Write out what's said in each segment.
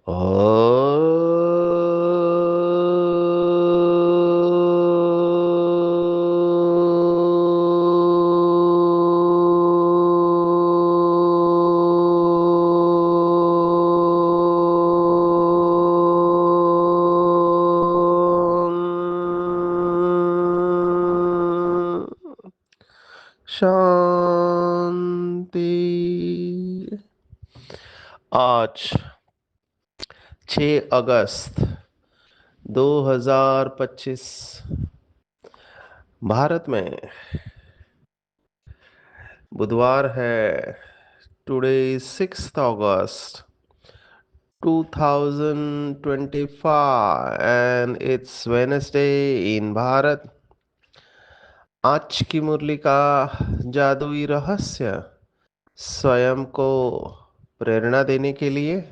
शांति। आज 6 अगस्त 2025 भारत में बुधवार है। Today 6 August 2025 and it's Wednesday in Bharat. आज की मुरली का जादुई रहस्य स्वयं को प्रेरणा देने के लिए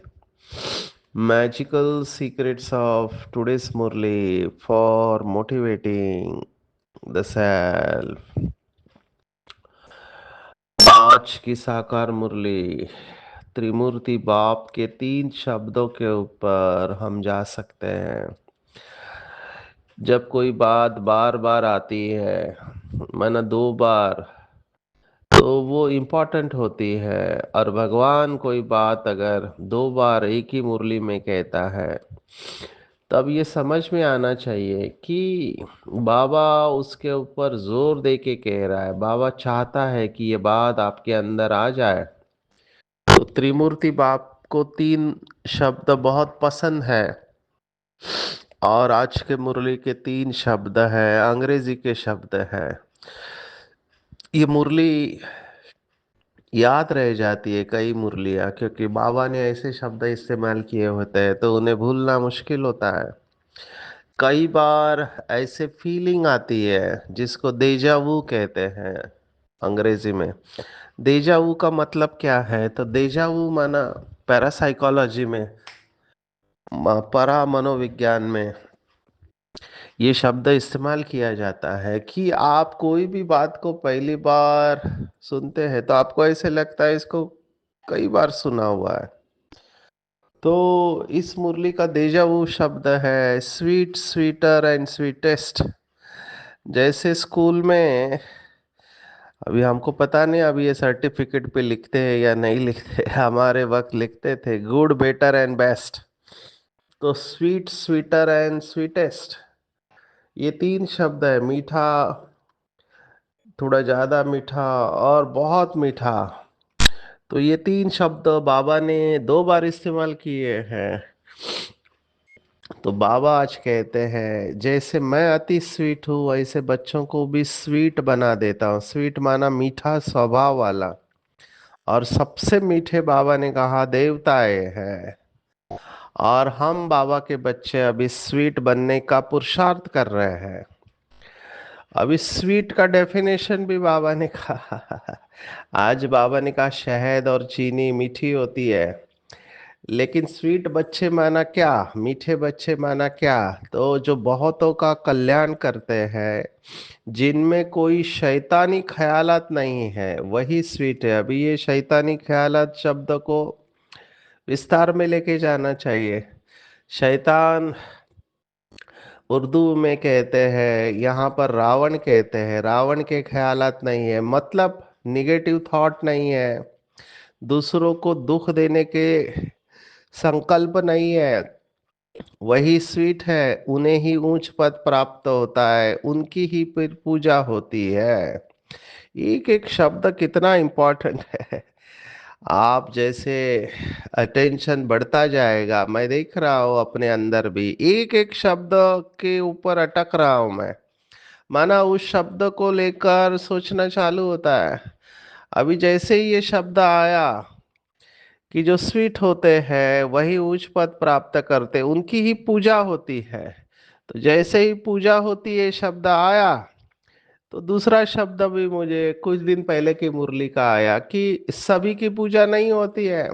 magical secrets of today's Murli for motivating the self. आज की साकार मुरली त्रिमूर्ति बाप के 3 शब्दों के ऊपर हम जा सकते हैं। जब कोई बात बार बार आती है, माना 2 बार, तो वो इम्पोर्टेंट होती है। और भगवान कोई बात अगर 2 बार एक ही मुरली में कहता है, तब ये समझ में आना चाहिए कि बाबा उसके ऊपर जोर दे के कह रहा है। बाबा चाहता है कि ये बात आपके अंदर आ जाए। तो त्रिमूर्ति बाप को 3 शब्द बहुत पसंद है। और आज के मुरली के 3 शब्द है, अंग्रेजी के शब्द है। ये मुरली याद रह जाती है, कई मुरलियाँ, क्योंकि बाबा ने ऐसे शब्द इस्तेमाल किए होते हैं तो उन्हें भूलना मुश्किल होता है। कई बार ऐसे फीलिंग आती है जिसको देजावू कहते हैं अंग्रेजी में। देजावू का मतलब क्या है? तो देजावू माना पैरासाइकोलॉजी में, परा मनोविज्ञान में ये शब्द इस्तेमाल किया जाता है कि आप कोई भी बात को पहली बार सुनते हैं तो आपको ऐसे लगता है इसको कई बार सुना हुआ है। तो इस मुरली का देजावू शब्द है स्वीट, स्वीटर एंड स्वीटेस्ट। जैसे स्कूल में, अभी हमको पता नहीं अभी ये सर्टिफिकेट पे लिखते हैं या नहीं लिखते, हमारे वक्त लिखते थे गुड, बेटर एंड बेस्ट। तो स्वीट, स्वीटर एंड स्वीटेस्ट, ये 3 शब्द है। मीठा, थोड़ा ज्यादा मीठा और बहुत मीठा। तो ये 3 शब्द बाबा ने 2 बार इस्तेमाल किए हैं। तो बाबा आज कहते हैं जैसे मैं अति स्वीट हूँ वैसे बच्चों को भी स्वीट बना देता हूँ। स्वीट माना मीठा स्वभाव वाला। और सबसे मीठे बाबा ने कहा देवताएं हैं। और हम बाबा के बच्चे अभी स्वीट बनने का पुरुषार्थ कर रहे हैं। अभी स्वीट का डेफिनेशन भी बाबा ने कहा। आज बाबा ने कहा शहद और चीनी मीठी होती है, लेकिन स्वीट बच्चे माना क्या, मीठे बच्चे माना क्या? तो जो बहुतों का कल्याण करते हैं, जिनमें कोई शैतानी ख्यालात नहीं है, वही स्वीट है। अभी ये शैतानी ख्यालात शब्द को विस्तार में लेके जाना चाहिए। शैतान उर्दू में कहते हैं, यहाँ पर रावण कहते हैं। रावण के ख्यालात नहीं है, मतलब निगेटिव थॉट नहीं है, दूसरों को दुख देने के संकल्प नहीं है। वही स्वीट है, उन्हें ही ऊंच पद प्राप्त होता है, उनकी ही फिर पूजा होती है। एक एक शब्द कितना इम्पोर्टेंट है। आप जैसे अटेंशन बढ़ता जाएगा, मैं देख रहा हूँ अपने अंदर भी एक एक शब्द के ऊपर अटक रहा हूं मैं। माना उस शब्द को लेकर सोचना चालू होता है। अभी जैसे ही ये शब्द आया कि जो स्वीट होते हैं वही उच्च पद प्राप्त करते, उनकी ही पूजा होती है। तो जैसे ही पूजा होती है शब्द आया, तो दूसरा शब्द भी मुझे कुछ दिन पहले की मुरली का आया कि सभी की पूजा नहीं होती है।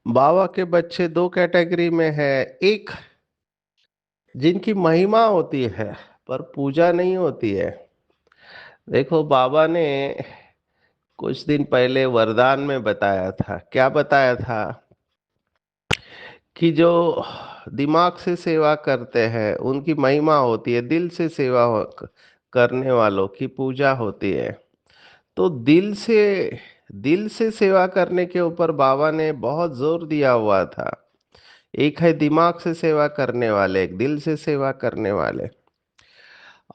बाबा के बच्चे 2 कैटेगरी में है। एक, जिनकी महिमा होती है पर पूजा नहीं होती है। देखो बाबा ने कुछ दिन पहले वरदान में बताया था, क्या बताया था कि जो दिमाग से सेवा करते हैं उनकी महिमा होती है, दिल से करने वालों की पूजा होती है। तो दिल से सेवा करने के ऊपर बाबा ने बहुत जोर दिया हुआ था। एक है दिमाग से सेवा करने वाले, एक दिल से सेवा करने वाले।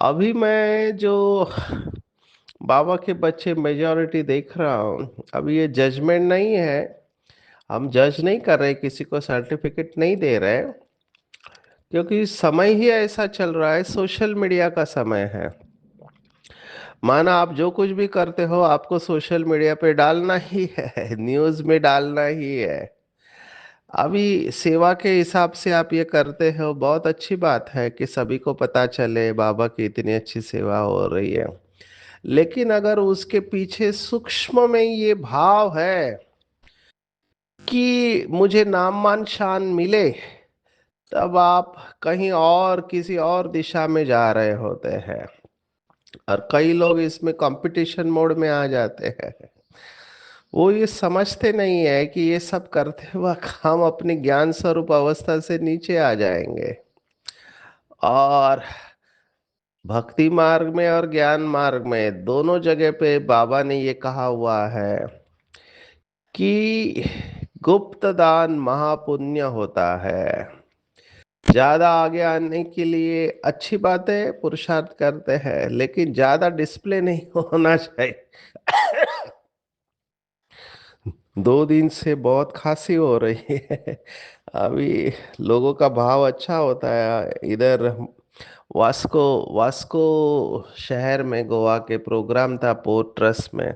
अभी मैं जो बाबा के बच्चे मेजॉरिटी देख रहा हूँ, अभी ये जजमेंट नहीं है, हम जज नहीं कर रहे, किसी को सर्टिफिकेट नहीं दे रहे, क्योंकि समय ही ऐसा चल रहा है, सोशल मीडिया का समय है। माना आप जो कुछ भी करते हो आपको सोशल मीडिया पे डालना ही है, न्यूज़ में डालना ही है। अभी सेवा के हिसाब से आप ये करते हो, बहुत अच्छी बात है कि सभी को पता चले बाबा की इतनी अच्छी सेवा हो रही है। लेकिन अगर उसके पीछे सूक्ष्म में ये भाव है कि मुझे नाम मान शान मिले, तब आप कहीं और किसी और दिशा में जा रहे होते हैं। और कई लोग इसमें कंपटीशन मोड में आ जाते हैं। वो ये समझते नहीं है कि ये सब करते वक्त हम अपनी ज्ञान स्वरूप अवस्था से नीचे आ जाएंगे। और भक्ति मार्ग में और ज्ञान मार्ग में दोनों जगह पे बाबा ने ये कहा हुआ है कि गुप्त दान महापुण्य होता है। ज्यादा आगे आने के लिए अच्छी बात है, पुरुषार्थ करते हैं, लेकिन ज्यादा डिस्प्ले नहीं होना चाहिए। 2 दिन से बहुत खांसी हो रही है। अभी लोगों का भाव अच्छा होता है इधर। वास्को वास्को शहर में गोवा के प्रोग्राम था पोर्ट ट्रस्ट में।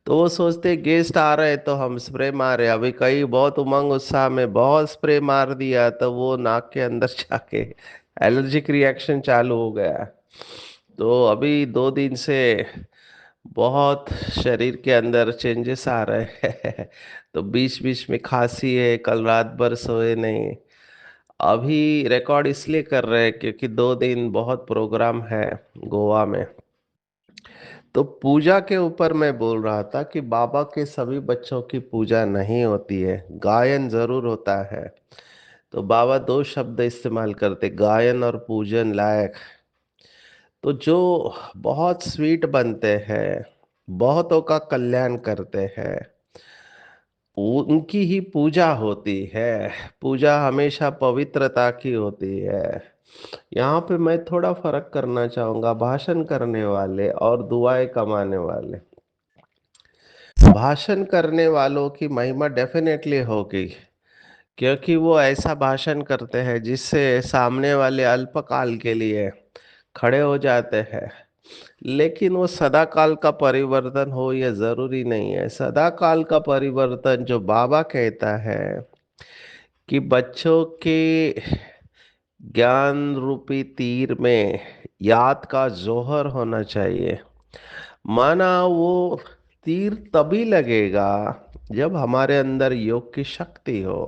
तो वो सोचते गेस्ट आ रहे तो हम स्प्रे मारे, अभी कई बहुत उमंग उत्साह में बहुत स्प्रे मार दिया, तो वो नाक के अंदर जाके एलर्जिक रिएक्शन चालू हो गया। तो अभी 2 दिन से बहुत शरीर के अंदर चेंजेस आ रहे हैं। तो बीच बीच में खांसी है, कल रात भर सोए नहीं। अभी रिकॉर्ड इसलिए कर रहे हैं क्योंकि 2 दिन बहुत प्रोग्राम है गोवा में। तो पूजा के ऊपर मैं बोल रहा था कि बाबा के सभी बच्चों की पूजा नहीं होती है, गायन जरूर होता है। तो बाबा 2 शब्द इस्तेमाल करते, गायन और पूजन लायक। तो जो बहुत स्वीट बनते हैं, बहुतों का कल्याण करते हैं, उनकी ही पूजा होती है। पूजा हमेशा पवित्रता की होती है। यहाँ पे मैं थोड़ा फर्क करना चाहूंगा, भाषण करने वाले और दुआएं कमाने वाले। भाषण करने वालों की महिमा डेफिनेटली होगी, क्योंकि वो ऐसा भाषण करते हैं जिससे सामने वाले अल्पकाल के लिए खड़े हो जाते हैं। लेकिन वो सदा काल का परिवर्तन हो ये जरूरी नहीं है। सदा काल का परिवर्तन जो बाबा कहता है कि बच्चों के ज्ञान रूपी तीर में याद का जोहर होना चाहिए। माना वो तीर तभी लगेगा जब हमारे अंदर योग की शक्ति हो।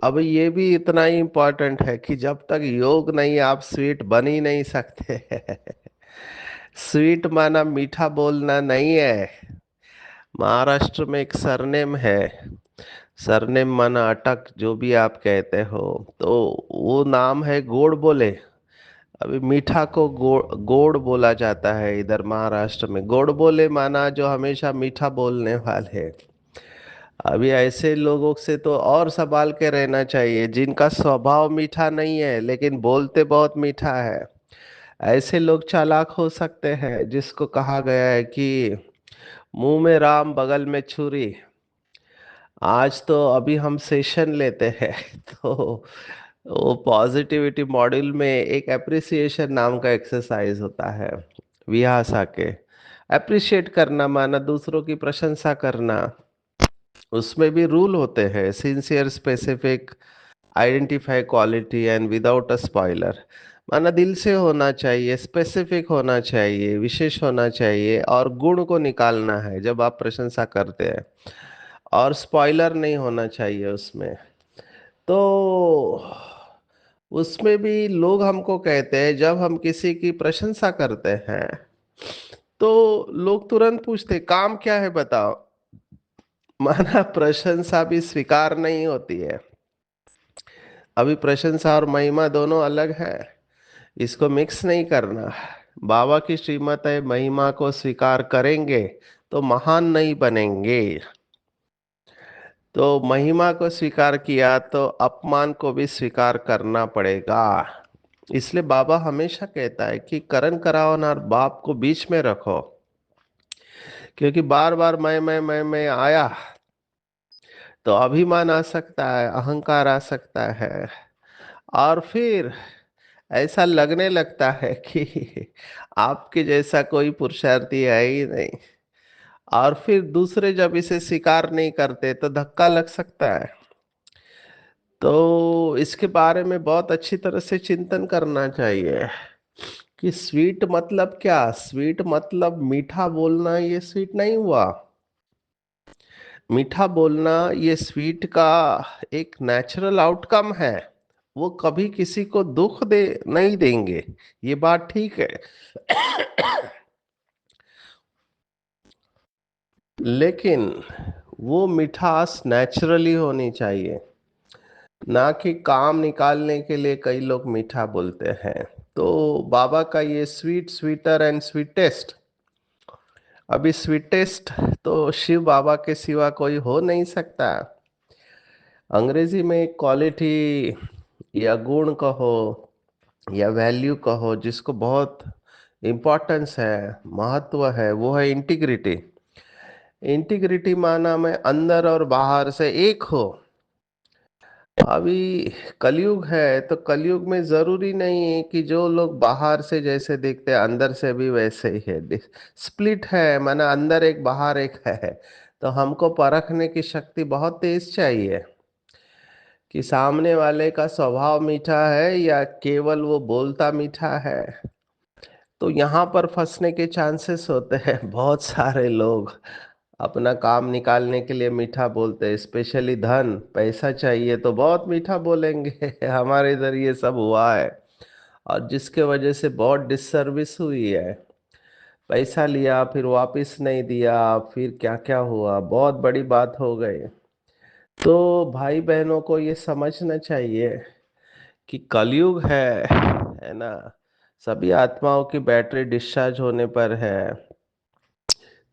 अब ये भी इतना ही इम्पोर्टेंट है कि जब तक योग नहीं आप स्वीट बन ही नहीं सकते। स्वीट माना मीठा बोलना नहीं है। महाराष्ट्र में एक सरनेम है, सरनेम माना अटक, जो भी आप कहते हो। तो वो नाम है गोड़ बोले। अभी मीठा को गोड़ बोला जाता है इधर महाराष्ट्र में। गोड़ बोले माना जो हमेशा मीठा बोलने वाले। अभी ऐसे लोगों से तो और संभाल के रहना चाहिए जिनका स्वभाव मीठा नहीं है लेकिन बोलते बहुत मीठा है। ऐसे लोग चालाक हो सकते हैं, जिसको कहा गया है कि मुंह में राम बगल में छुरी। आज तो अभी हम सेशन लेते हैं। तो वो पॉजिटिविटी मॉड्यूल में एक एप्रिसिएशन नाम का एक्सरसाइज होता है। विहासा के अप्रिशिएट करना माना दूसरों की प्रशंसा करना। उसमें भी रूल होते हैं, sincere, specific, identify quality and without a spoiler. माना दिल से होना चाहिए, स्पेसिफिक होना चाहिए, विशेष होना चाहिए, और गुण को निकालना है जब आप प्रशंसा करते हैं। और स्पॉइलर नहीं होना चाहिए उसमें। तो उसमें भी लोग हमको कहते हैं, जब हम किसी की प्रशंसा करते हैं तो लोग तुरंत पूछते काम क्या है बताओ। माना प्रशंसा भी स्वीकार नहीं होती है। अभी प्रशंसा और महिमा दोनों अलग है, इसको मिक्स नहीं करना। बाबा की श्रीमत है, महिमा को स्वीकार करेंगे तो महान नहीं बनेंगे। तो महिमा को स्वीकार किया तो अपमान को भी स्वीकार करना पड़ेगा। इसलिए बाबा हमेशा कहता है कि करण करावन और बाप को बीच में रखो, क्योंकि बार बार मैं आया तो अभिमान आ सकता है, अहंकार आ सकता है, और फिर ऐसा लगने लगता है कि आपके जैसा कोई पुरुषार्थी है ही नहीं। और फिर दूसरे जब इसे स्वीकार नहीं करते तो धक्का लग सकता है। तो इसके बारे में बहुत अच्छी तरह से चिंतन करना चाहिए कि स्वीट मतलब क्या। स्वीट मतलब मीठा बोलना, ये स्वीट नहीं हुआ। मीठा बोलना ये स्वीट का एक नेचुरल आउटकम है। वो कभी किसी को दुख दे नहीं देंगे, ये बात ठीक है। लेकिन वो मिठास नेचुरली होनी चाहिए, ना कि काम निकालने के लिए कई लोग मीठा बोलते हैं। तो बाबा का ये स्वीट, स्वीटर एंड स्वीटेस्ट, अभी स्वीटेस्ट तो शिव बाबा के सिवा कोई हो नहीं सकता। अंग्रेजी में एक क्वालिटी या गुण कहो या वैल्यू कहो जिसको बहुत इम्पोर्टेंस है, महत्व है, वो है इंटीग्रिटी। इंटीग्रिटी माना मैं अंदर और बाहर से एक हो। अभी कलयुग है तो कलयुग में जरूरी नहीं है कि जो लोग बाहर से जैसे दिखते हैं अंदर से भी वैसे ही है। स्प्लिट है, माना अंदर एक बाहर एक है। तो हमको परखने की शक्ति बहुत तेज चाहिए कि सामने वाले का स्वभाव मीठा है या केवल वो बोलता मीठा है। तो यहाँ पर फंसने के चांसेस होते हैं। बहुत सारे लोग अपना काम निकालने के लिए मीठा बोलते हैं, स्पेशली धन पैसा चाहिए तो बहुत मीठा बोलेंगे। हमारे इधर ये सब हुआ है, और जिसके वजह से बहुत डिससर्विस हुई है। पैसा लिया फिर वापस नहीं दिया, फिर क्या क्या हुआ, बहुत बड़ी बात हो गई। तो भाई बहनों को ये समझना चाहिए कि कलयुग है ना। सभी आत्माओं की बैटरी डिस्चार्ज होने पर है।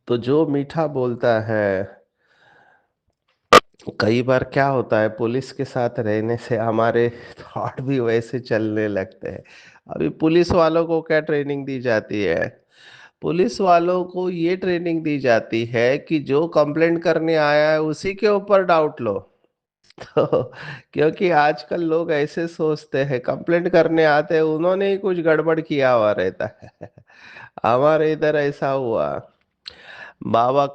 तो जो मीठा बोलता है, कई बार क्या होता है पुलिस के साथ रहने से हमारे थॉट भी वैसे चलने लगते हैं। अभी पुलिस वालों को क्या ट्रेनिंग दी जाती है? पुलिस वालों को ये ट्रेनिंग दी जाती है कि जो कंप्लेंट करने आया है उसी के ऊपर डाउट लो। तो क्योंकि आजकल लोग ऐसे सोचते हैं, कंप्लेंट करने आते हैं उन्होंने ही कुछ गड़बड़ किया हुआ रहता है। हमारे इधर ऐसा हुआ, बाबा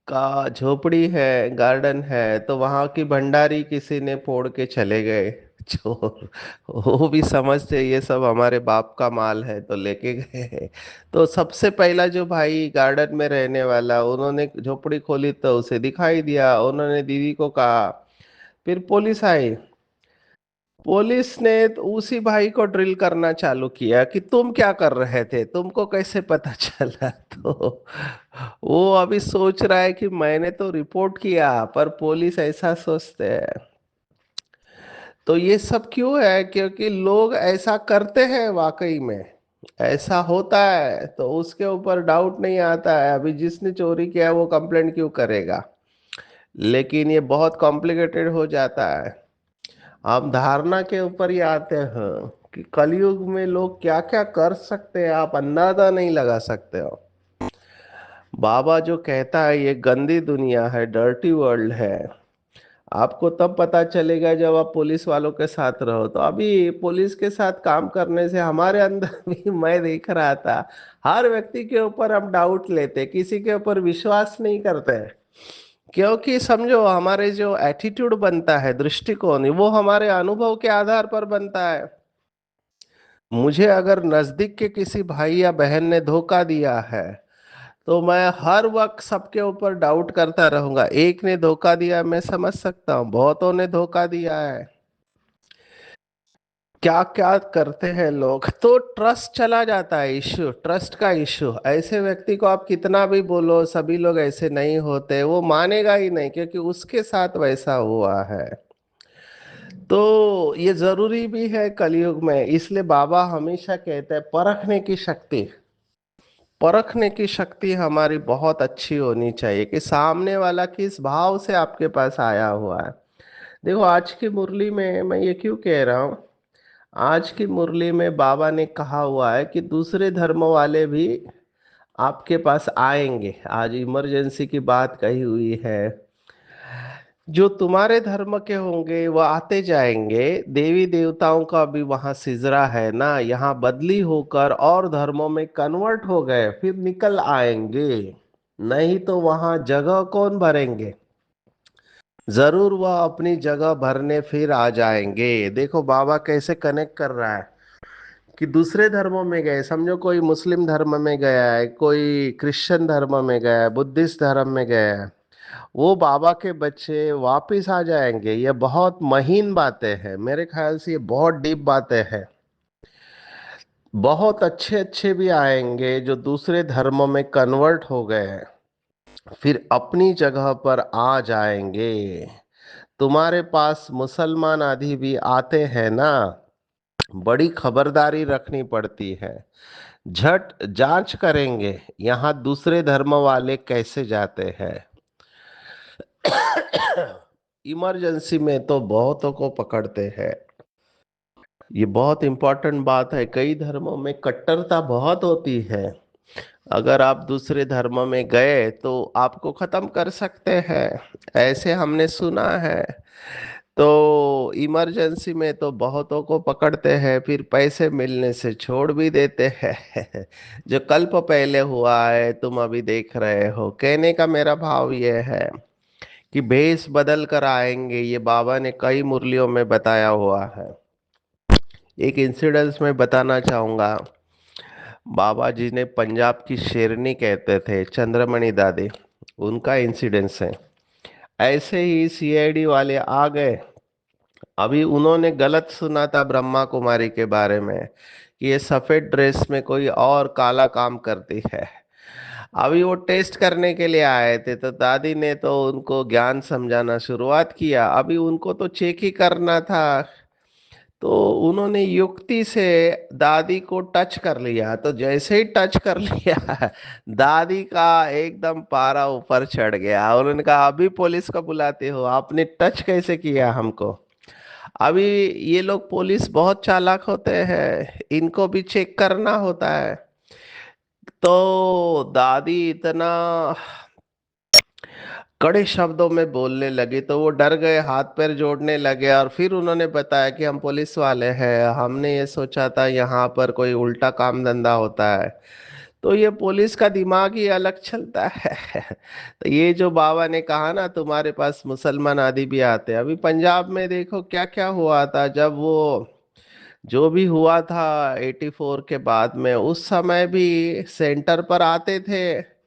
का झोपड़ी है, गार्डन है, तो वहां की भंडारी किसी ने फोड़ के चले गए चोर। वो भी समझते ये सब हमारे बाप का माल है तो लेके गए। तो सबसे पहला जो भाई गार्डन में रहने वाला, उन्होंने झोपड़ी खोली तो उसे दिखाई दिया, उन्होंने दीदी को कहा। फिर पुलिस आई। पुलिस ने तो उसी भाई को ड्रिल करना चालू किया कि तुम क्या कर रहे थे, तुमको कैसे पता चला। तो वो अभी सोच रहा है कि मैंने तो रिपोर्ट किया, पर पुलिस ऐसा सोचते हैं। तो ये सब क्यों है? क्योंकि लोग ऐसा करते हैं, वाकई में ऐसा होता है तो उसके ऊपर डाउट नहीं आता है। अभी जिसने चोरी किया है वो कंप्लेंट क्यों करेगा? लेकिन ये बहुत कॉम्प्लिकेटेड हो जाता है। आप धारणा के ऊपर ही आते हैं कि कलयुग में लोग क्या क्या कर सकते हैं, आप अंदाजा नहीं लगा सकते हो। बाबा जो कहता है ये गंदी दुनिया है, डर्टी वर्ल्ड है, आपको तब पता चलेगा जब आप पुलिस वालों के साथ रहो। तो अभी पुलिस के साथ काम करने से हमारे अंदर भी मैं देख रहा था, हर व्यक्ति के ऊपर हम डाउट लेते, किसी के ऊपर विश्वास नहीं करते। क्योंकि समझो हमारे जो एटीट्यूड बनता है, दृष्टिकोण, वो हमारे अनुभव के आधार पर बनता है। मुझे अगर नजदीक के किसी भाई या बहन ने धोखा दिया है तो मैं हर वक्त सबके ऊपर डाउट करता रहूंगा। एक ने धोखा दिया मैं समझ सकता हूँ, बहुतों ने धोखा दिया है। क्या क्या करते हैं लोग, तो ट्रस्ट चला जाता है, इश्यू, ट्रस्ट का इश्यू। ऐसे व्यक्ति को आप कितना भी बोलो, सभी लोग ऐसे नहीं होते, वो मानेगा ही नहीं क्योंकि उसके साथ वैसा हुआ है। तो ये जरूरी भी है कलयुग में, इसलिए बाबा हमेशा कहते हैं परखने की शक्ति हमारी बहुत अच्छी होनी चाहिए कि सामने वाला किस भाव से आपके पास आया हुआ है। देखो आज की मुरली में मैं ये क्यों कह रहा हूँ, आज की मुरली में बाबा ने कहा हुआ है कि दूसरे धर्म वाले भी आपके पास आएंगे। आज इमरजेंसी की बात कही हुई है। जो तुम्हारे धर्म के होंगे वो आते जाएंगे। देवी देवताओं का भी वहां सिजरा है ना, यहाँ बदली होकर और धर्मों में कन्वर्ट हो गए, फिर निकल आएंगे। नहीं तो वहां जगह कौन भरेंगे? जरूर वह अपनी जगह भरने फिर आ जाएंगे। देखो बाबा कैसे कनेक्ट कर रहा है कि दूसरे धर्मों में गए, समझो कोई मुस्लिम धर्म में गया है, कोई क्रिश्चियन धर्म में गया है, बुद्धिस्ट धर्म में गया है, वो बाबा के बच्चे वापिस आ जाएंगे। ये बहुत महीन बातें हैं, मेरे ख्याल से ये बहुत डीप बातें हैं। बहुत अच्छे अच्छे भी आएंगे जो दूसरे धर्मों में कन्वर्ट हो गए हैं, फिर अपनी जगह पर आ जाएंगे। तुम्हारे पास मुसलमान आदि भी आते हैं ना, बड़ी खबरदारी रखनी पड़ती है। झट जांच करेंगे यहाँ दूसरे धर्म वाले कैसे जाते हैं। इमरजेंसी में तो बहुतों को पकड़ते हैं। ये बहुत इंपॉर्टेंट बात है, कई धर्मों में कट्टरता बहुत होती है। अगर आप दूसरे धर्म में गए तो आपको खत्म कर सकते हैं, ऐसे हमने सुना है। तो इमरजेंसी में तो बहुतों को पकड़ते हैं, फिर पैसे मिलने से छोड़ भी देते हैं। जो कल्प पहले हुआ है तुम अभी देख रहे हो। कहने का मेरा भाव ये है कि भेष बदल कर आएंगे, ये बाबा ने कई मुरलियों में बताया हुआ है। एक इंसिडेंस में बताना चाहूंगा। बाबा जी ने पंजाब की शेरनी कहते थे चंद्रमणि दादी, उनका इंसिडेंस है। ऐसे ही सीआईडी वाले आ गए। अभी उन्होंने गलत सुना था ब्रह्मा कुमारी के बारे में कि ये सफेद ड्रेस में कोई और काला काम करती है। अभी वो टेस्ट करने के लिए आए थे, तो दादी ने तो उनको ज्ञान समझाना शुरुआत किया। अभी उनको तो चेक ही करना था, तो उन्होंने युक्ति से दादी को टच कर लिया। तो जैसे ही टच कर लिया, दादी का एकदम पारा ऊपर चढ़ गया। उन्होंने कहा अभी पुलिस को बुलाते हो, आपने टच कैसे किया हमको? अभी ये लोग पुलिस बहुत चालाक होते हैं, इनको भी चेक करना होता है। तो दादी इतना कड़े शब्दों में बोलने लगी, तो वो डर गए, हाथ पैर जोड़ने लगे। और फिर उन्होंने बताया कि हम पुलिस वाले हैं, हमने ये सोचा था यहाँ पर कोई उल्टा काम धंधा होता है। तो ये पुलिस का दिमाग ही अलग चलता है। तो ये जो बाबा ने कहा ना तुम्हारे पास मुसलमान आदि भी आते हैं, अभी पंजाब में देखो क्या क्या हुआ था। जब वो जो भी हुआ था 84 के बाद में, उस समय भी सेंटर पर आते थे।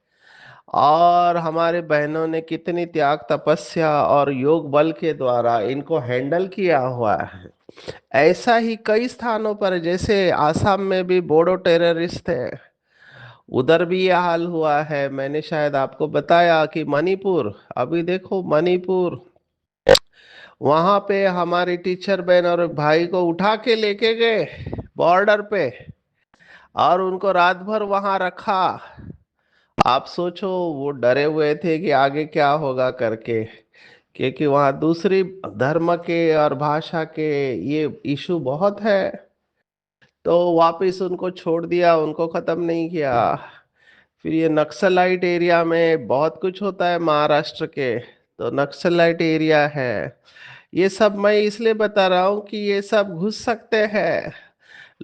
और हमारे बहनों ने कितनी त्याग तपस्या और योग बल के द्वारा इनको हैंडल किया हुआ है। ऐसा ही कई स्थानों पर, जैसे आसाम में भी बोडो टेररिस्ट थे, उधर भी ये हाल हुआ है। मैंने शायद आपको बताया कि मणिपुर, अभी देखो मणिपुर, वहां पे हमारी टीचर बहन और भाई को उठा के लेके गए बॉर्डर पे, और उनको रात भर वहां रखा। आप सोचो, वो डरे हुए थे कि आगे क्या होगा करके, क्योंकि वहाँ दूसरी धर्म के और भाषा के ये इशू बहुत है। तो वापिस उनको छोड़ दिया, उनको खत्म नहीं किया। फिर ये नक्सलाइट एरिया में बहुत कुछ होता है महाराष्ट्र के, तो नक्सलाइट एरिया है। ये सब मैं इसलिए बता रहा हूँ कि ये सब घुस सकते हैं,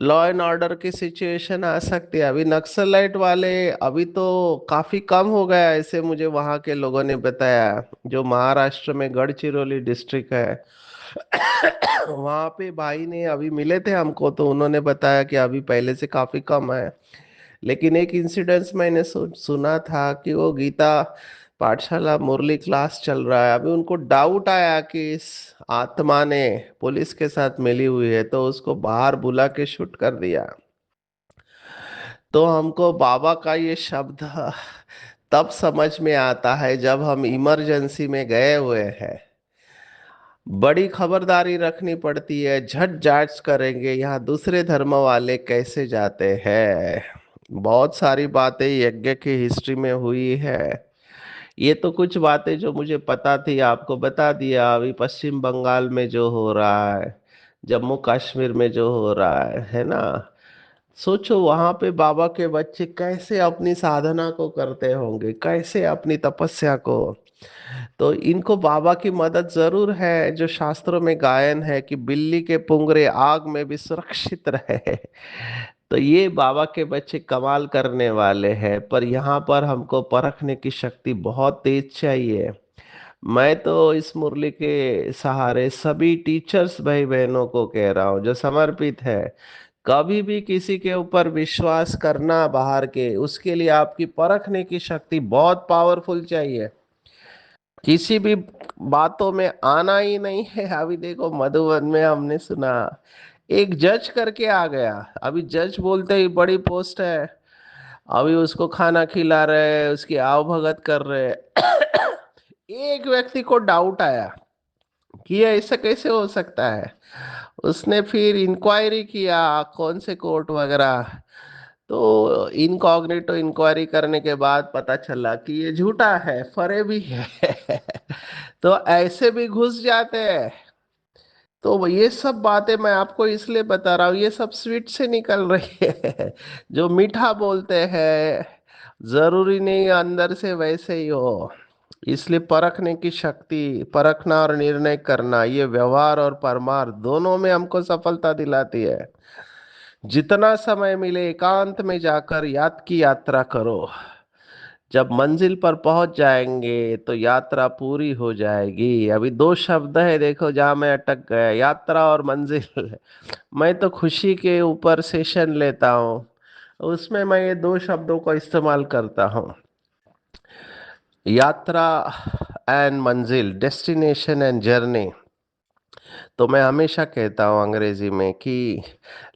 लॉ एंड ऑर्डर की सिचुएशन आ सकती है। अभी नक्सलाइट वाले अभी तो काफी कम हो गया, ऐसे मुझे वहां के लोगों ने बताया। जो महाराष्ट्र में गढ़चिरौली डिस्ट्रिक्ट है, वहां पे भाई ने अभी मिले थे हमको, तो उन्होंने बताया कि अभी पहले से काफी कम है। लेकिन एक इंसिडेंस मैंने सुना था कि वो गीता पाठशाला मुरली क्लास चल रहा है, अभी उनको डाउट आया कि इस आत्मा ने पुलिस के साथ मिली हुई है, तो उसको बाहर बुला के शूट कर दिया। तो हमको बाबा का ये शब्द तब समझ में आता है जब हम इमरजेंसी में गए हुए हैं। बड़ी खबरदारी रखनी पड़ती है, झट जांच करेंगे यहाँ दूसरे धर्म वाले कैसे जाते हैं। बहुत सारी बातें यज्ञ की हिस्ट्री में हुई है। ये तो कुछ बातें जो मुझे पता थी आपको बता दिया। अभी पश्चिम बंगाल में जो हो रहा है, जम्मू कश्मीर में जो हो रहा है ना। सोचो वहां पे बाबा के बच्चे कैसे अपनी साधना को करते होंगे, कैसे अपनी तपस्या को। तो इनको बाबा की मदद जरूर है। जो शास्त्रों में गायन है कि बिल्ली के पुंगरे आग में भी सुरक्षित रहे। तो ये बाबा के बच्चे कमाल करने वाले हैं, पर यहाँ पर हमको परखने की शक्ति बहुत तेज चाहिए। मैं तो इस मुरली के सहारे सभी टीचर्स भाई बहनों को कह रहा हूँ जो समर्पित है, कभी भी किसी के ऊपर विश्वास करना बाहर के, उसके लिए आपकी परखने की शक्ति बहुत पावरफुल चाहिए। किसी भी बातों में आना ही नहीं है। अभी देखो मधुबन में हमने सुना एक जज करके आ गया। अभी जज बोलते ही बड़ी पोस्ट है। अभी उसको खाना खिला रहे, उसकी आवभगत कर रहे। एक व्यक्ति को डाउट आया कि ये ऐसा कैसे हो सकता है। उसने फिर इंक्वायरी किया कौन से कोर्ट वगैरह। तो इनकॉग्निटो इंक्वायरी करने के बाद पता चला कि ये झूठा है, फरे भी है। तो ऐसे भी घुस जाते हैं। तो ये सब बातें मैं आपको इसलिए बता रहा हूँ, ये सब स्वीट से निकल रही है। जो मीठा बोलते हैं जरूरी नहीं अंदर से वैसे ही हो। इसलिए परखने की शक्ति, परखना और निर्णय करना, ये व्यवहार और परमार्थ दोनों में हमको सफलता दिलाती है। जितना समय मिले एकांत में जाकर याद की यात्रा करो। जब मंजिल पर पहुंच जाएंगे तो यात्रा पूरी हो जाएगी। अभी दो शब्द है देखो जहां मैं अटक गया, यात्रा और मंजिल। मैं तो खुशी के ऊपर सेशन लेता हूँ, उसमें मैं ये दो शब्दों का इस्तेमाल करता हूँ। यात्रा एंड मंजिल, डेस्टिनेशन एंड जर्नी। तो मैं हमेशा कहता हूँ अंग्रेजी में कि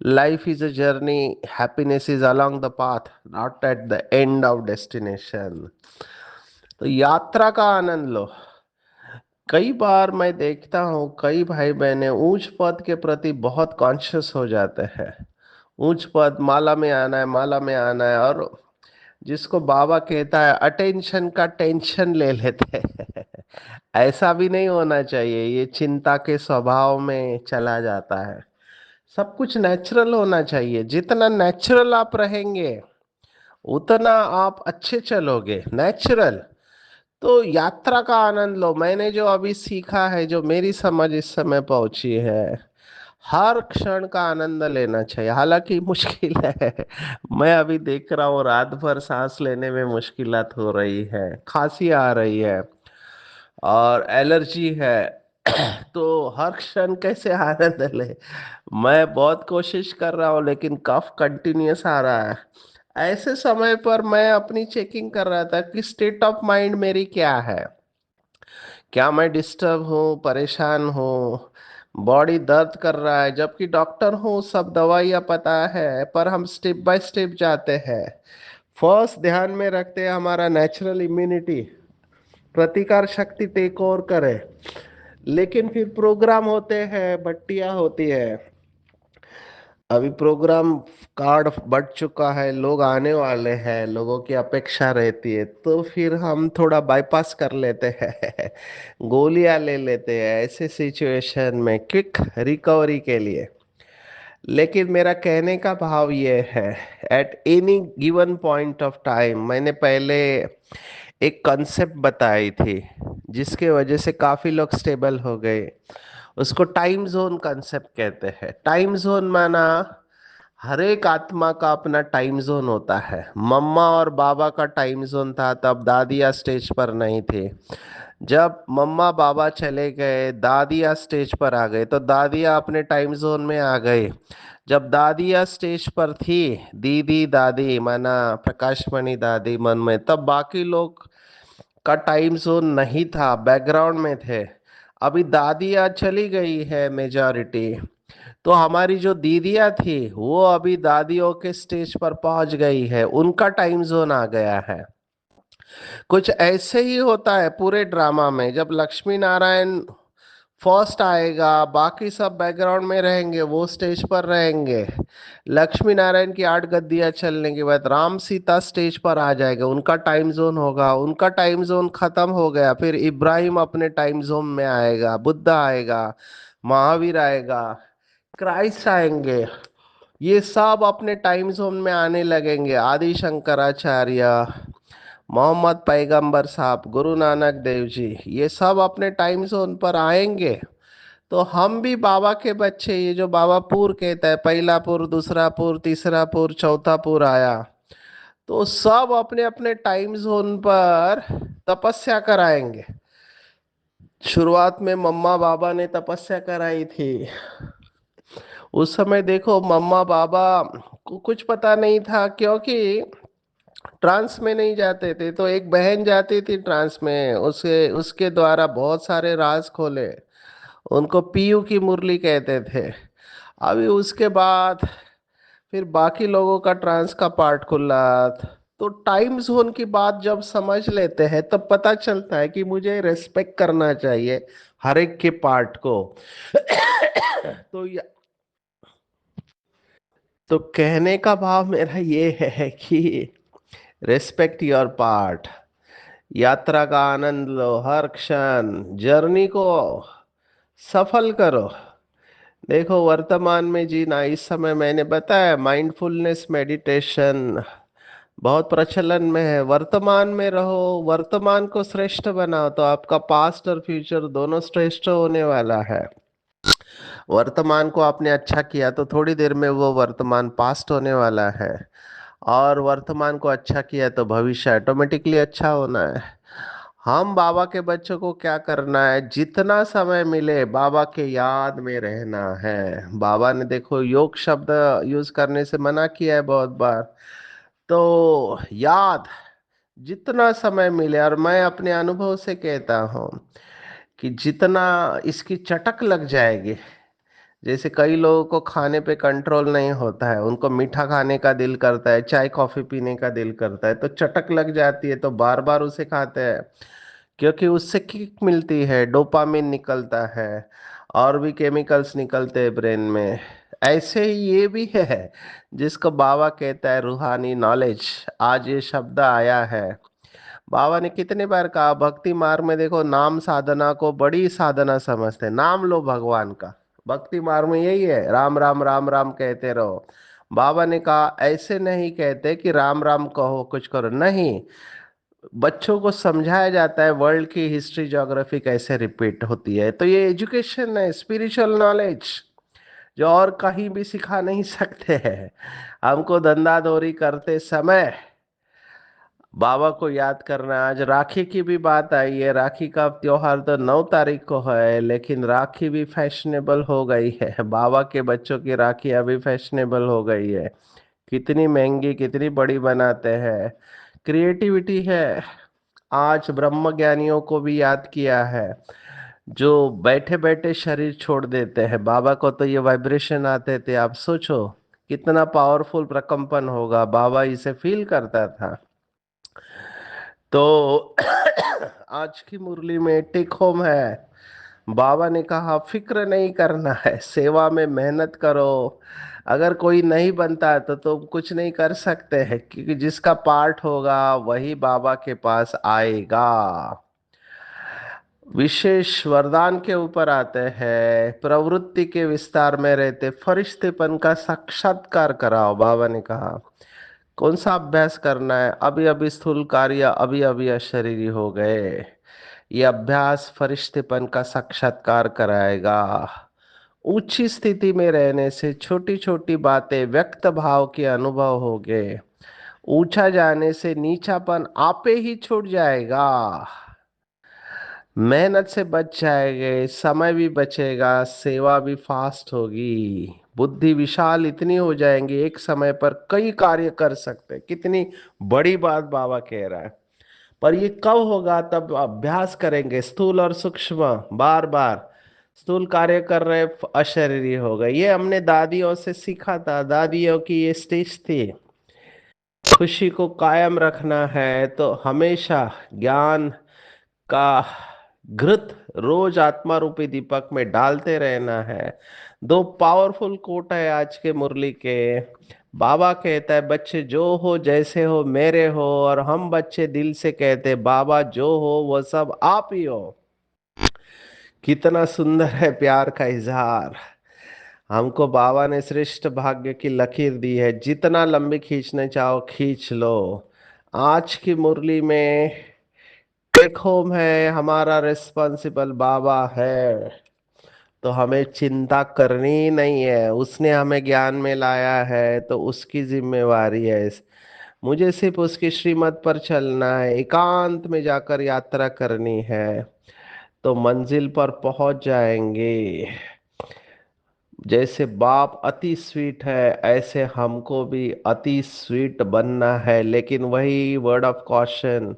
life is a journey, happiness is along the path, not at the end of destination. तो यात्रा का आनंद लो। कई बार मैं देखता हूँ कई भाई बहनें ऊंच पद के प्रति बहुत कॉन्शियस हो जाते हैं। ऊंच पद, माला में आना है, माला में आना है, और जिसको बाबा कहता है अटेंशन का टेंशन ले लेते हैं। ऐसा भी नहीं होना चाहिए, ये चिंता के स्वभाव में चला जाता है। सब कुछ नेचुरल होना चाहिए। जितना नेचुरल आप रहेंगे उतना आप अच्छे चलोगे, नेचुरल। तो यात्रा का आनंद लो। मैंने जो अभी सीखा है, जो मेरी समझ इस समय पहुंची है, हर क्षण का आनंद लेना चाहिए। हालांकि मुश्किल है। मैं अभी देख रहा हूँ रात भर सांस लेने में मुश्किलात हो रही है, खांसी आ रही है और एलर्जी है। तो हर क्षण कैसे आनंद ले। मैं बहुत कोशिश कर रहा हूँ लेकिन कफ कंटिन्यूस आ रहा है। ऐसे समय पर मैं अपनी चेकिंग कर रहा था कि स्टेट ऑफ माइंड मेरी क्या है। क्या मैं डिस्टर्ब हूँ, परेशान हूँ, बॉडी दर्द कर रहा है। जबकि डॉक्टर हूँ, सब दवाइयाँ पता है, पर हम स्टेप बाय स्टेप जाते हैं। फर्स्ट ध्यान में रखते हैं हमारा नेचुरल इम्यूनिटी, प्रतिकार शक्ति टेक ओवर करे। लेकिन फिर प्रोग्राम होते हैं, बट्टियां होती है। अभी प्रोग्राम कार्ड बढ़ चुका है, लोग आने वाले हैं, लोगों की अपेक्षा रहती है, तो फिर हम थोड़ा बाईपास कर लेते हैं। गोलियां ले लेते हैं ऐसे सिचुएशन में क्विक रिकवरी के लिए। लेकिन मेरा कहने का भाव ये है, at any given point of time, मैंने पहले एक कॉन्सेप्ट बताई थी जिसके वजह से काफी लोग स्टेबल हो गए। उसको टाइम जोन कॉन्सेप्ट कहते हैं। टाइम जोन माना हर एक आत्मा का अपना टाइम जोन होता है। मम्मा और बाबा का टाइम जोन था तब दादिया स्टेज पर नहीं थी। जब मम्मा बाबा चले गए, दादिया स्टेज पर आ गए, तो दादिया अपने टाइम जोन में आ गई। जब दादिया स्टेज पर थी, दीदी दादी माना प्रकाशमणि दादी मन में, तब बाकी लोग का टाइम जोन नहीं था, बैकग्राउंड में थे। अभी दादिया चली गई है मेजॉरिटी, तो हमारी जो दीदियां थी वो अभी दादियों के स्टेज पर पहुंच गई है, उनका टाइम जोन आ गया है। कुछ ऐसे ही होता है पूरे ड्रामा में। जब लक्ष्मी नारायण फर्स्ट आएगा, बाकी सब बैकग्राउंड में रहेंगे, वो स्टेज पर रहेंगे। लक्ष्मी नारायण की 8 गद्दियां चलने के बाद राम सीता स्टेज पर आ जाएगा, उनका टाइम जोन होगा, उनका टाइम जोन खत्म हो गया, फिर इब्राहिम अपने टाइम जोन में आएगा, बुद्धा आएगा, महावीर आएगा, क्राइस्ट आएंगे। ये सब अपने टाइम जोन में आने लगेंगे। आदि शंकराचार्य, मोहम्मद पैगंबर साहब, गुरु नानक देव जी, ये सब अपने टाइम जोन पर आएंगे। तो हम भी बाबा के बच्चे, ये जो बाबा पूर कहता है, पहला पूर, दूसरा पूर, तीसरा पूर, चौथा पूर आया, तो सब अपने अपने टाइम जोन पर तपस्या कराएंगे। शुरुआत में मम्मा बाबा ने तपस्या कराई थी। उस समय देखो मम्मा बाबा को कुछ पता नहीं था, क्योंकि ट्रांस में नहीं जाते थे। तो एक बहन जाती थी ट्रांस में, उसे उसके द्वारा बहुत सारे राज खोले। उनको पीयू की मुरली कहते थे। अभी उसके बाद फिर बाकी लोगों का ट्रांस का पार्ट खुला। तो टाइम जोन की बात जब समझ लेते हैं तब पता चलता है कि मुझे रेस्पेक्ट करना चाहिए हर एक के पार्ट को। तो कहने का भाव मेरा ये है कि रेस्पेक्ट योर पार्ट। यात्रा का आनंद लो, हर क्षण जर्नी को सफल करो। देखो वर्तमान में जीना, इस समय मैंने बताया माइंडफुलनेस मेडिटेशन बहुत प्रचलन में है। वर्तमान में रहो, वर्तमान को श्रेष्ठ बनाओ, तो आपका पास्ट और फ्यूचर दोनों श्रेष्ठ होने वाला है। वर्तमान को आपने अच्छा किया तो थोड़ी देर में वो वर्तमान पास्ट होने वाला है, और वर्तमान को अच्छा किया तो भविष्य ऑटोमेटिकली अच्छा होना है। हम बाबा के बच्चों को क्या करना है, जितना समय मिले बाबा के याद में रहना है। बाबा ने देखो योग शब्द यूज करने से मना किया है बहुत बार। तो याद, जितना समय मिले, और मैं अपने अनुभव से कहता हूँ कि जितना इसकी चटक लग जाएगी। जैसे कई लोगों को खाने पे कंट्रोल नहीं होता है, उनको मीठा खाने का दिल करता है, चाय कॉफी पीने का दिल करता है, तो चटक लग जाती है तो बार बार उसे खाते हैं, क्योंकि उससे किक मिलती है, डोपामिन निकलता है, और भी केमिकल्स निकलते हैं ब्रेन में। ऐसे ही ये भी है, जिसको बाबा कहता है रूहानी नॉलेज। आज ये शब्द आया है। बाबा ने कितने बार कहा, भक्ति मार्ग में देखो नाम साधना को बड़ी साधना समझते हैं, नाम लो भगवान का। भक्ति मार्ग में यही है, राम राम राम राम कहते रहो। बाबा ने कहा ऐसे नहीं कहते कि राम राम कहो कुछ करो, नहीं। बच्चों को समझाया जाता है वर्ल्ड की हिस्ट्री ज्योग्राफी कैसे रिपीट होती है। तो ये एजुकेशन है, स्पिरिचुअल नॉलेज, जो और कहीं भी सिखा नहीं सकते हैं। हमको धंधा दौरी करते समय बाबा को याद करना। आज राखी की भी बात आई है। राखी का त्योहार तो 9 तारीख को है, लेकिन राखी भी फैशनेबल हो गई है। बाबा के बच्चों की राखी अभी फैशनेबल हो गई है। कितनी महंगी, कितनी बड़ी बनाते हैं। क्रिएटिविटी है। आज ब्रह्म ज्ञानियों को भी याद किया है, जो बैठे बैठे शरीर छोड़ देते हैं। बाबा को तो ये वाइब्रेशन आते थे, आप सोचो कितना पावरफुल प्रकंपन होगा। बाबा इसे फील करता था। तो आज की मुरली में टेक होम है। बाबा ने कहा फिक्र नहीं करना है, सेवा में मेहनत करो। अगर कोई नहीं बनता है तो तुम कुछ नहीं कर सकते हैं, क्योंकि जिसका पार्ट होगा वही बाबा के पास आएगा। विशेष वरदान के ऊपर आते हैं। प्रवृत्ति के विस्तार में रहते फरिश्तेपन का साक्षात्कार कराओ, बाबा ने कहा। कौन सा अभ्यास करना है, अभी अभी स्थूल कार्य, अभी अभी अशरीरी हो गए। ये अभ्यास फरिश्तेपन का साक्षात्कार कराएगा। ऊंची स्थिति में रहने से छोटी छोटी बातें व्यक्त भाव के अनुभव होंगे। ऊंचा जाने से नीचापन आपे ही छूट जाएगा। मेहनत से बच जाएंगे, समय भी बचेगा, सेवा भी फास्ट होगी। बुद्धि विशाल इतनी हो जाएंगी, एक समय पर कई कार्य कर सकते। कितनी बड़ी बात बाबा कह रहा है। पर ये कब होगा, तब अभ्यास करेंगे स्थूल और सूक्ष्म। बार बार स्थूल कार्य कर रहे अशरीरी हो गए। ये हमने दादियों से सीखा था, दादियों की ये स्टेज थी। खुशी को कायम रखना है तो हमेशा ज्ञान का घृत रोज आत्मा रूपी दीपक में डालते रहना है। दो पावरफुल कोट है आज के मुरली के। बाबा कहता है बच्चे जो हो जैसे हो मेरे हो, और हम बच्चे दिल से कहते बाबा जो हो वो सब आप ही हो। कितना सुंदर है प्यार का इजहार। हमको बाबा ने श्रेष्ठ भाग्य की लकीर दी है, जितना लंबी खींचना चाहो खींच लो। आज की मुरली में टेक होम है, हमारा रिस्पॉन्सिबल बाबा है। तो हमें चिंता करनी नहीं है, उसने हमें ज्ञान में लाया है तो उसकी जिम्मेवारी है। मुझे सिर्फ उसकी श्रीमत पर चलना है, एकांत में जाकर यात्रा करनी है, तो मंजिल पर पहुंच जाएंगे। जैसे बाप अति स्वीट है, ऐसे हमको भी अति स्वीट बनना है, लेकिन वही वर्ड ऑफ कॉशन,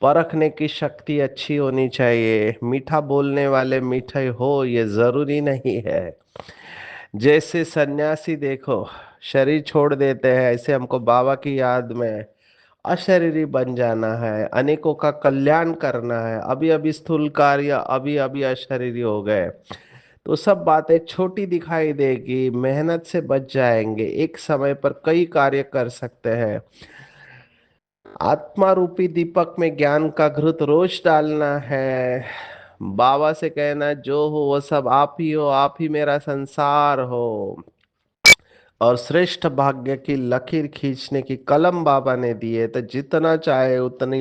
परखने की शक्ति अच्छी होनी चाहिए। मीठा बोलने वाले मीठे हो ये जरूरी नहीं है। जैसे सन्यासी देखो शरीर छोड़ देते हैं, ऐसे हमको बाबा की याद में अशरीरी बन जाना है, अनेकों का कल्याण करना है। अभी अभी स्थूल कार्य, अभी अभी अशरीरी हो गए, तो सब बातें छोटी दिखाई देगी। मेहनत से बच जाएंगे, एक समय पर कई कार्य कर सकते हैं। आत्मा रूपी दीपक में ज्ञान का घृत रोज डालना है। बाबा से कहना जो हो वो सब आप ही हो, आप ही मेरा संसार हो। और श्रेष्ठ भाग्य की लकीर खींचने की कलम बाबा ने दी है, तो जितना चाहे उतनी